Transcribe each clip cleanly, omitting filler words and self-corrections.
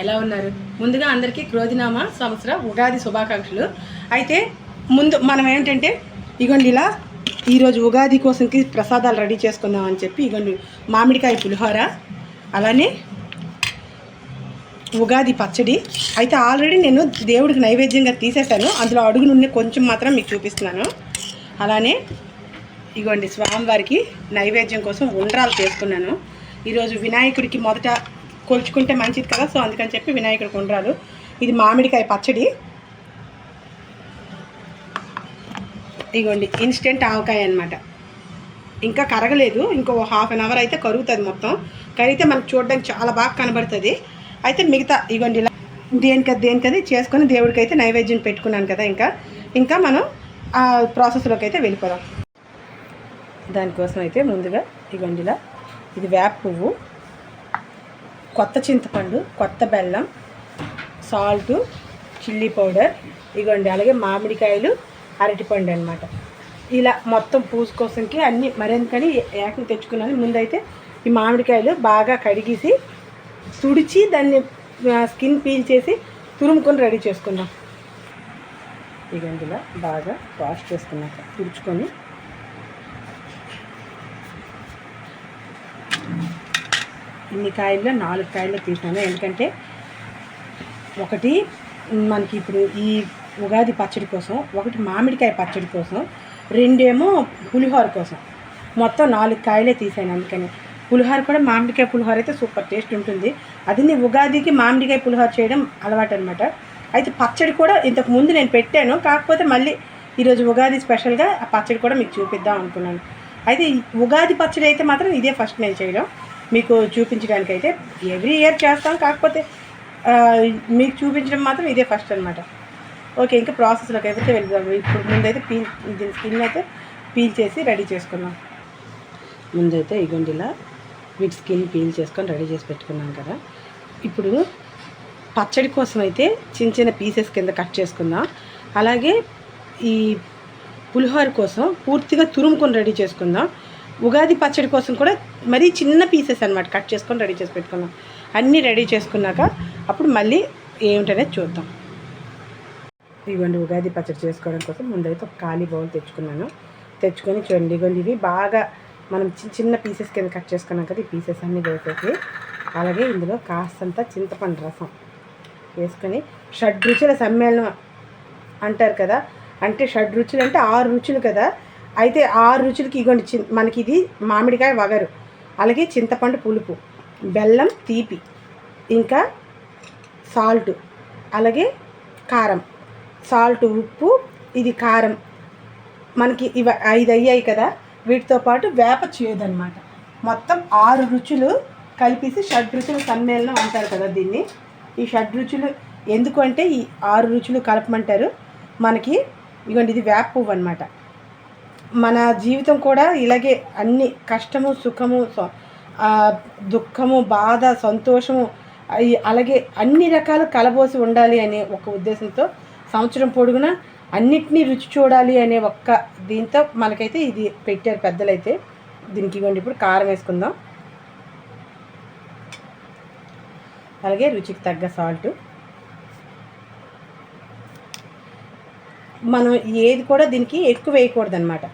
ఎలా ఉన్నారు? ముందుగా అందరికీ క్రోధినామ సంవత్సర ఉగాది శుభాకాంక్షలు. అయితే ముందు మనం ఏంటంటే ఇగోండి ఇలా ఈరోజు ఉగాది కోసంకి ప్రసాదాలు రెడీ చేసుకుందాం అని చెప్పి ఇగోండి మామిడికాయ పులిహోర, అలానే ఉగాది పచ్చడి. అయితే ఆల్రెడీ నేను దేవుడికి నైవేద్యంగా తీసేసాను, అందులో అడుగు నుండి కొంచెం మాత్రం మీకు చూపిస్తున్నాను. అలానే ఇగోండి స్వామివారికి నైవేద్యం కోసం ఉండ్రాలు చేసుకున్నాను. ఈరోజు వినాయకుడికి మొదట కొలుచుకుంటే మంచిది కదా, సో అందుకని చెప్పి వినాయకుడికి ఉండ్రాలు. ఇది మామిడికాయ పచ్చడి, ఇగోండి ఇన్స్టెంట్ ఆవకాయ అనమాట. ఇంకా కరగలేదు, ఇంకో హాఫ్ అన్ అవర్ అయితే కరుగుతుంది. మొత్తం కరిగితే మనకు చూడడానికి చాలా బాగా కనబడుతుంది. అయితే మిగతా ఇగోండి ఇలా దేనికది చేసుకొని దేవుడికి అయితే నైవేద్యం పెట్టుకున్నాను కదా. ఇంకా మనం ఆ ప్రాసెస్లోకి అయితే వెళ్ళిపోదాం. దానికోసం అయితే ముందుగా ఇగోండి ఇలా ఇది వేప పువ్వు, కొత్త చింతపండు, కొత్త బెల్లం, సాల్టు, చిల్లీ పౌడర్, ఇగోండి అలాగే మామిడికాయలు, అరటిపండు అనమాట. ఇలా మొత్తం పూజ కోసంకి అన్నీ మరెందుకని ఏకం తెచ్చుకున్నాను. ముందైతే ఈ మామిడికాయలు బాగా కడిగేసి తుడిచి దాన్ని స్కిన్ పీల్ చేసి తురుముకొని రెడీ చేసుకుందాం. ఇగోండి ఇలా బాగా వాష్ చేసుకున్నాక తుడుచుకొని ఇన్ని కాయల్లో 4 కాయలు తీసినాను. ఎందుకంటే ఒకటి మనకి ఇప్పుడు ఈ ఉగాది పచ్చడి కోసం, ఒకటి మామిడికాయ పచ్చడి కోసం, 2 ఏమో పులిహోర కోసం. మొత్తం 4 కాయలే తీసాను. అందుకని పులిహోర కూడా మామిడికాయ పులిహోర అయితే సూపర్ టేస్ట్ ఉంటుంది. అది ఉగాదికి మామిడికాయ పులిహోర చేయడం అలవాటు అనమాట. అయితే పచ్చడి కూడా ఇంతకు ముందు నేను పెట్టాను, కాకపోతే మళ్ళీ ఈరోజు ఉగాది స్పెషల్గా ఆ పచ్చడి కూడా మీకు చూపిద్దాం అనుకున్నాను. అయితే ఉగాది పచ్చడి అయితే మాత్రం ఇదే ఫస్ట్ నేను చేయడం, మీకు చూపించడానికైతే. ఎవ్రీ ఇయర్ చేస్తాం, కాకపోతే మీకు చూపించడం మాత్రం ఇదే ఫస్ట్ అనమాట. ఓకే, ఇంకా ప్రాసెస్లోకి అయితే వెళ్దాం. ఇప్పుడు ముందైతే దీని స్కిన్ అయితే పీల్ చేసి రెడీ చేసుకున్నాం. ముందైతే ఇగోండి ఇలా వీటి స్కిన్ పీల్ చేసుకొని రెడీ చేసి పెట్టుకున్నాం కదా. ఇప్పుడు పచ్చడి కోసం అయితే చిన్న చిన్న పీసెస్ కింద కట్ చేసుకుందాం. అలాగే ఈ పులిహోర కోసం పూర్తిగా తురుముకొని రెడీ చేసుకుందాం. ఉగాది పచ్చడి కోసం కూడా మరీ చిన్న పీసెస్ అనమాట కట్ చేసుకొని రెడీ చేసి పెట్టుకున్నాం. అన్నీ రెడీ చేసుకున్నాక అప్పుడు మళ్ళీ ఏమిటనేది చూద్దాం. ఇవ్వండి ఉగాది పచ్చడి చేసుకోవడం కోసం ముందైతే ఒక ఖాళీ బౌల్ తెచ్చుకొని చూడండి. ఇవ్వండి ఇవి బాగా మనం చిన్న పీసెస్ కింద కట్ చేసుకున్నాం కదా. ఈ పీసెస్ అన్నీ వేసేసి అలాగే ఇందులో కాస్తంత చింతపండు రసం వేసుకొని, షడ్రుచుల సమ్మేళనం అంటారు కదా, అంటే షడ్రుచులు అంటే 6 రుచులు కదా. అయితే 6 రుచులకి ఇగోండి మనకి ఇది మామిడికాయ వగరు, అలాగే చింతపండు పులుపు, బెల్లం తీపి, ఇంకా సాల్ట్, అలాగే కారం, సాల్ట్ ఉప్పు, ఇది కారం, మనకి ఇవి 5 అయ్యాయి కదా. వీటితో పాటు వేప చేదనమాట. మొత్తం 6 రుచులు కలిపేసి షడ్రుచుల సమ్మేళనం అంటారు కదా దీన్ని. ఈ షడ్రుచులు ఎందుకు అంటే ఈ 6 రుచులు కలపమంటారు మనకి. ఇగోండి ఇది వేప పువ్వు అనమాట. మన జీవితం కూడా ఇలాగే అన్ని కష్టము, సుఖము, దుఃఖము, బాధ, సంతోషము, అలాగే అన్ని రకాలు కలబోసి ఉండాలి అనే ఒక ఉద్దేశంతో సంవత్సరం పొడుగునా అన్నిటినీ రుచి చూడాలి అనే ఒక్క దీంతో మనకైతే ఇది పెట్టారు పెద్దలైతే. దీనికి ఇవ్వండి ఇప్పుడు కారం వేసుకుందాం, అలాగే రుచికి తగ్గ సాల్ట్. మనం ఏది కూడా దీనికి ఎక్కువ వేయకూడదు అనమాట.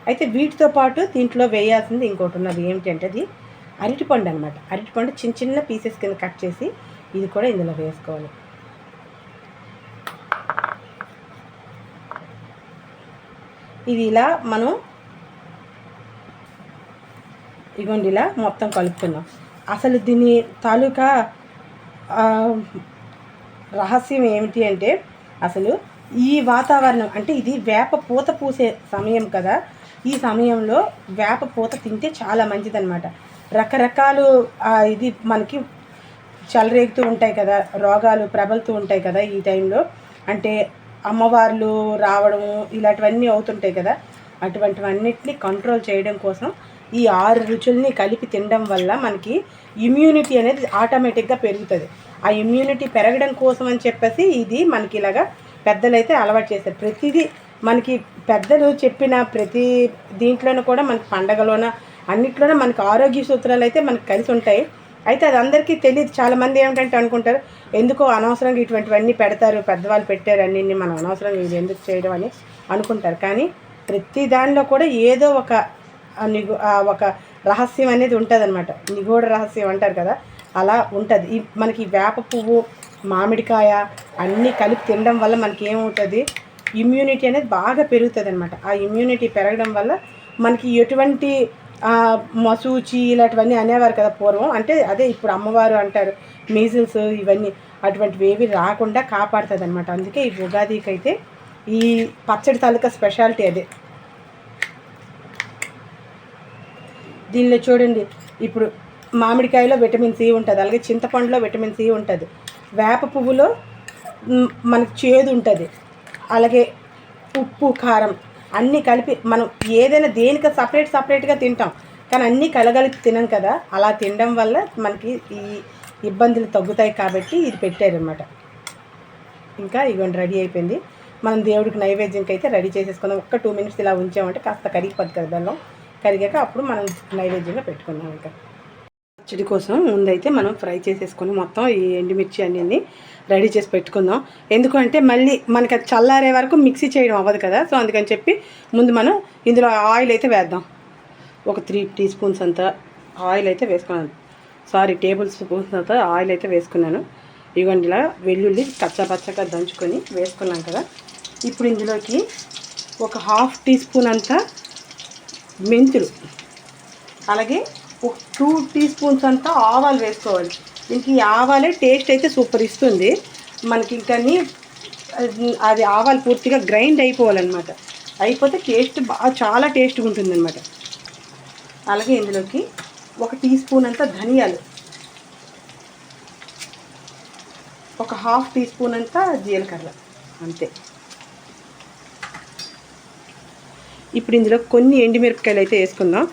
అయితే వీటితో పాటు దీంట్లో వేయాల్సింది ఇంకోటి ఉన్నది. ఏమిటి అంటే అది అరటిపండు అనమాట. అరటిపండు చిన్న చిన్న పీసెస్ కింద కట్ చేసి ఇది కూడా ఇందులో వేసుకోవాలి. ఇది ఇలా మనం ఇగోండి ఇలా మొత్తం కలుపుతున్నాం. అసలు దీని తాలూకా రహస్యం ఏమిటి అంటే, అసలు ఈ వాతావరణం అంటే ఇది వేప పూత పూసే సమయం కదా. ఈ సమయంలో వేప పూత తింటే చాలా మంచిదన్నమాట. రకరకాలు ఇది మనకి చెలరేగుతూ ఉంటాయి కదా, రోగాలు ప్రబలుతూ ఉంటాయి కదా ఈ టైంలో. అంటే అమ్మవార్లు రావడము ఇలాంటివన్నీ అవుతుంటాయి కదా. అటువంటివన్నిటిని కంట్రోల్ చేయడం కోసం ఈ 6 రుచుల్ని కలిపి తినడం వల్ల మనకి ఇమ్యూనిటీ అనేది ఆటోమేటిక్గా పెరుగుతుంది. ఆ ఇమ్యూనిటీ పెరగడం కోసం అని చెప్పేసి ఇది మనకి ఇలాగా పెద్దలైతే అలవాటు చేస్తారు. ప్రతిదీ మనకి పెద్దలు చెప్పిన ప్రతి దీంట్లోనూ కూడా మనకి పండగలోన అన్నిట్లోనే మనకి ఆరోగ్య సూత్రాలు అయితే మనకు కలిసి ఉంటాయి. అయితే అది అందరికీ తెలియదు. చాలామంది ఏమిటంటే అనుకుంటారు, ఎందుకో అనవసరంగా ఇటువంటివన్నీ పెడతారు, పెద్దవాళ్ళు పెట్టారు అన్నీ మనం అనవసరంగా ఇది ఎందుకు చేయడం అని అనుకుంటారు. కానీ ప్రతి దానిలో కూడా ఏదో ఒక ఒక రహస్యం అనేది ఉంటుందన్నమాట. నిగూఢ రహస్యం అంటారు కదా, అలా ఉంటుంది. మనకి వేప పువ్వు, మామిడికాయ అన్నీ కలిపి తినడం వల్ల మనకి ఏమవుతుంది, ఇమ్యూనిటీ అనేది బాగా పెరుగుతుంది అనమాట. ఆ ఇమ్యూనిటీ పెరగడం వల్ల మనకి ఎటువంటి మసూచి ఇలాంటివన్నీ అనేవారు కదా పూర్వం. అంటే అదే ఇప్పుడు అమ్మవారు అంటారు మీజిల్స్ ఇవన్నీ అటువంటివి ఏవి రాకుండా కాపాడుతుంది అనమాట. అందుకే ఈ ఉగాదికి అయితే ఈ పచ్చడి తాలూకా స్పెషాలిటీ అదే. దీనిలో చూడండి, ఇప్పుడు మామిడికాయలో విటమిన్ సి ఉంటుంది, అలాగే చింతపండులో విటమిన్ సి ఉంటుంది, వేప పువ్వులో మనకు చేదు ఉంటుంది, అలాగే ఉప్పు కారం అన్నీ కలిపి మనం ఏదైనా దేనికి సపరేట్గా తింటాం, కానీ అన్నీ కలగలిపి తినం కదా. అలా తినడం వల్ల మనకి ఈ ఇబ్బందులు తగ్గుతాయి కాబట్టి ఇది పెట్టారనమాట. ఇంకా ఇవన్నీ రెడీ అయిపోయింది. మనం దేవుడికి నైవేద్యంకి అయితే రెడీ చేసేసుకుందాం. ఒక్క 2 minutes ఇలా ఉంచామంటే కాస్త కరిగిపోద్ది కదా బెల్లం. కరిగాక అప్పుడు మనం నైవేద్యంగా పెట్టుకుందాం. ఇంకా పచ్చడి కోసం ముందైతే మనం ఫ్రై చేసేసుకొని మొత్తం ఈ ఎండుమిర్చి అన్నీ రెడీ చేసి పెట్టుకుందాం. ఎందుకంటే మళ్ళీ మనకి అది చల్లారే వరకు మిక్సీ చేయడం అవ్వదు కదా. సో అందుకని చెప్పి ముందు మనం ఇందులో ఆయిల్ అయితే వేద్దాం. ఒక 3 teaspoons అంత ఆయిల్ అయితే వేసుకున్నాను. టేబుల్ స్పూన్స్ అంత ఆయిల్ అయితే వేసుకున్నాను. ఇవ్వండి ఇలా వెల్లుల్లి పచ్చగా దంచుకొని వేసుకున్నాం కదా. ఇప్పుడు ఇందులోకి ఒక 1/2 teaspoon అంత మెంతులు, అలాగే ఒక 2 teaspoons అంతా ఆవాలు వేసుకోవాలి. దీనికి ఆవాలే టేస్ట్ అయితే సూపర్ ఇస్తుంది మనకి. ఇంకా అది ఆవాలు పూర్తిగా గ్రైండ్ అయిపోవాలన్నమాట. అయిపోతే టేస్ట్ బాగా చాలా టేస్ట్గా ఉంటుందన్నమాట. అలాగే ఇందులోకి 1 teaspoon అంతా ధనియాలు, ఒక 1/2 teaspoon అంతా జీలకర్ర, అంతే. ఇప్పుడు ఇందులో కొన్ని ఎండుమిరపకాయలు అయితే వేసుకుందాం.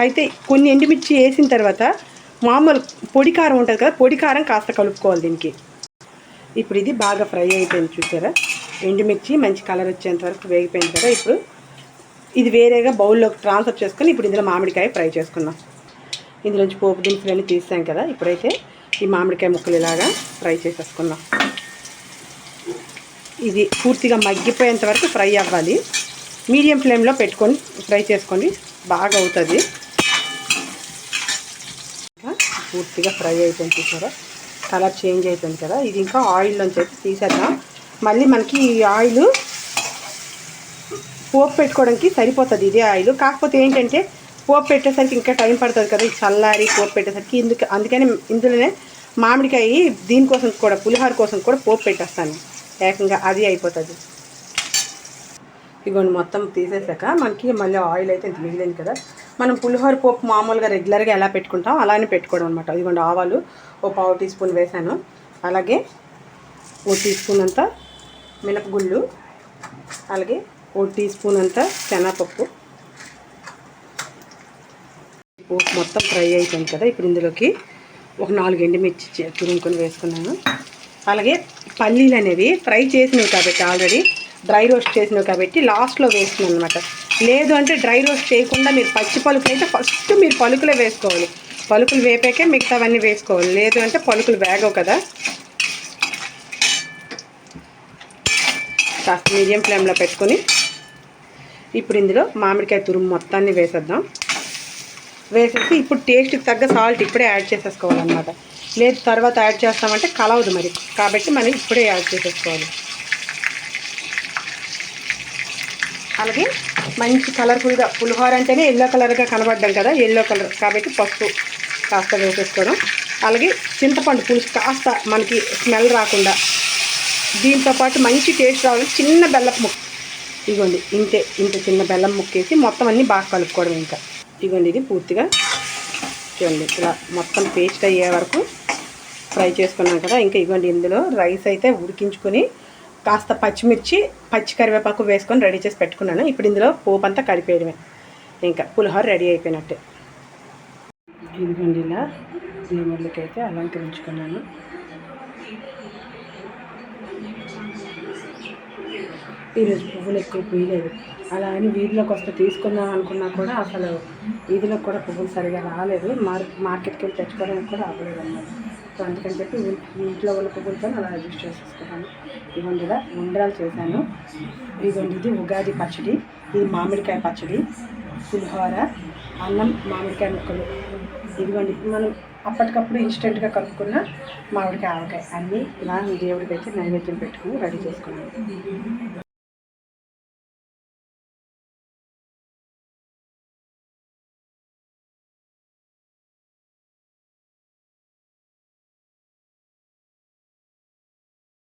అయితే కొన్ని ఎండుమిర్చి వేసిన తర్వాత మామూలు పొడి కారం ఉంటుంది కదా, పొడి కారం కాస్త కలుపుకోవాలి దీనికి. ఇప్పుడు ఇది బాగా ఫ్రై అయిపోయింది చూసారా. ఎండుమిర్చి మంచి కలర్ వచ్చేంత వరకు వేగిపోయింది కదా. ఇప్పుడు ఇది వేరేగా బౌల్లోకి ట్రాన్స్ఫర్ చేసుకొని ఇప్పుడు ఇందులో మామిడికాయ ఫ్రై చేసుకుందాం. ఇందులోంచి పోపు దినుసులన్నీ తీసాం కదా. ఇప్పుడైతే ఈ మామిడికాయ ముక్కలు ఇలాగా ఫ్రై చేసేసుకుందాం. ఇది పూర్తిగా మగ్గిపోయేంత వరకు ఫ్రై అవ్వాలి. మీడియం ఫ్లేమ్లో పెట్టుకొని ఫ్రై చేసుకోండి, బాగా అవుతుంది. పూర్తిగా ఫ్రై అయిపోయింది చూసారా, కలర్ చేంజ్ అయిపోయింది కదా. ఇది ఇంకా ఆయిల్లోంచి అయితే తీసేద్దాం. మళ్ళీ మనకి ఈ ఆయిల్ పోపు పెట్టుకోవడానికి సరిపోతుంది ఇదే ఆయిల్. కాకపోతే ఏంటంటే పోపు పెట్టేసరికి ఇంకా టైం పడుతుంది కదా, ఈ చల్లారి పోపు పెట్టేసరికి. అందుకని ఇందులోనే మామిడికాయ దీనికోసం కూడా, పులిహోర కోసం కూడా పోపు పెట్టేస్తాను ఏకంగా, అది అయిపోతుంది. ఇగోండి మొత్తం తీసేసాక మనకి మళ్ళీ ఆయిల్ అయితే ఇంత మిగిలింది కదా. మనం పులిహోర పోపు మామూలుగా రెగ్యులర్గా ఎలా పెట్టుకుంటాం అలానే పెట్టుకోవడం అనమాట. ఇదిగోండి ఆవాలు 1/4 teaspoon వేసాను, అలాగే 1 teaspoon అంతా మినపగుళ్ళు, అలాగే 1 teaspoon అంతా శనగపప్పు. పోపు మొత్తం ఫ్రై అయిపోయింది కదా. ఇప్పుడు ఇందులోకి ఒక 4 ఎండుమిర్చి తురుముకొని వేసుకున్నాను. అలాగే పల్లీలు అనేవి ఫ్రై చేసినవి కాబట్టి, ఆల్రెడీ డ్రై రోస్ట్ చేసినవి కాబట్టి లాస్ట్లో వేస్తున్నాను అనమాట. లేదు అంటే డ్రై రోస్ట్ చేయకుండా మీరు పచ్చి పలుకులు అయితే ఫస్ట్ మీరు పలుకులే వేసుకోవాలి. పలుకులు వేపాకే మిగతావన్నీ వేసుకోవాలి. లేదు అంటే పలుకులు వేగవు కదా. కాస్త మీడియం ఫ్లేమ్లో పెట్టుకొని ఇప్పుడు ఇందులో మామిడికాయ తురుము మొత్తాన్ని వేసేద్దాం. వేసేసి ఇప్పుడు టేస్ట్కి తగ్గ సాల్ట్ ఇప్పుడే యాడ్ చేసేసుకోవాలన్నమాట. లేదు తర్వాత యాడ్ చేస్తామంటే కలవదు మరి, కాబట్టి మనం ఇప్పుడే యాడ్ చేసేసుకోవాలి. అలాగే మంచి కలర్ఫుల్గా, పులిహోర అంటేనే ఎల్లో కలర్గా కనబడ్డాం కదా, ఎల్లో కలర్ కాబట్టి పసుపు కాస్త వేసేసుకోవడం. అలాగే చింతపండు పులుసు కాస్త మనకి స్మెల్ రాకుండా, దీంతో పాటు మంచి టేస్ట్ రావాలి చిన్న బెల్లం ముక్క. ఇగోండి ఇంత చిన్న బెల్లం ముక్కేసి మొత్తం అన్నీ బాగా కలుపుకోవడం. ఇంకా ఇగోండి ఇది పూర్తిగా చూడండి ఇలా మొత్తం పేస్ట్ అయ్యే వరకు ఫ్రై చేసుకున్నాం కదా. ఇంకా ఇగోండి ఇందులో రైస్ అయితే ఉడికించుకొని కాస్త పచ్చి కరివేపాకు వేసుకొని రెడీ చేసి పెట్టుకున్నాను. ఇప్పుడు ఇందులో పోపు అంతా కలిపేయడమే, ఇంకా పులిహోర రెడీ అయిపోయినట్టే. ఇదిగోండి ఇలా దేవుళ్ళకి అయితే అలంకరించుకున్నాను. ఈరోజు పువ్వులు ఎక్కువ పూయలేదు. అలా అని వీధిలోకి వస్తే తీసుకుందాం అనుకున్నా కూడా అసలు వీధిలోకి కూడా పువ్వులు సరిగా రాలేదు. మార్కెట్కి వెళ్ళి తెచ్చుకోవడానికి కూడా అవ్వలేదు అన్నమాట. సో అందుకని చెప్పి ఇంట్లో ఉన్న పువ్వులతో అలా అడ్జస్ట్ చేసేసుకున్నాను. ఇదిగోండి ఇలా ఉండ్రాలు చేశాను. ఇదిగోండి ఇది ఉగాది పచ్చడి, ఇది మామిడికాయ పచ్చడి, పులిహోర, అన్నం, మామిడికాయ ముక్కలు. ఇదిగోండి మనం అప్పటికప్పుడు ఇన్స్టెంట్గా కలుపుకున్న మామిడికాయ ఆవకాయ అన్నీ ఇలా దేవుడికి అయితే నైవేద్యం పెట్టుకుని రెడీ చేసుకున్నాను.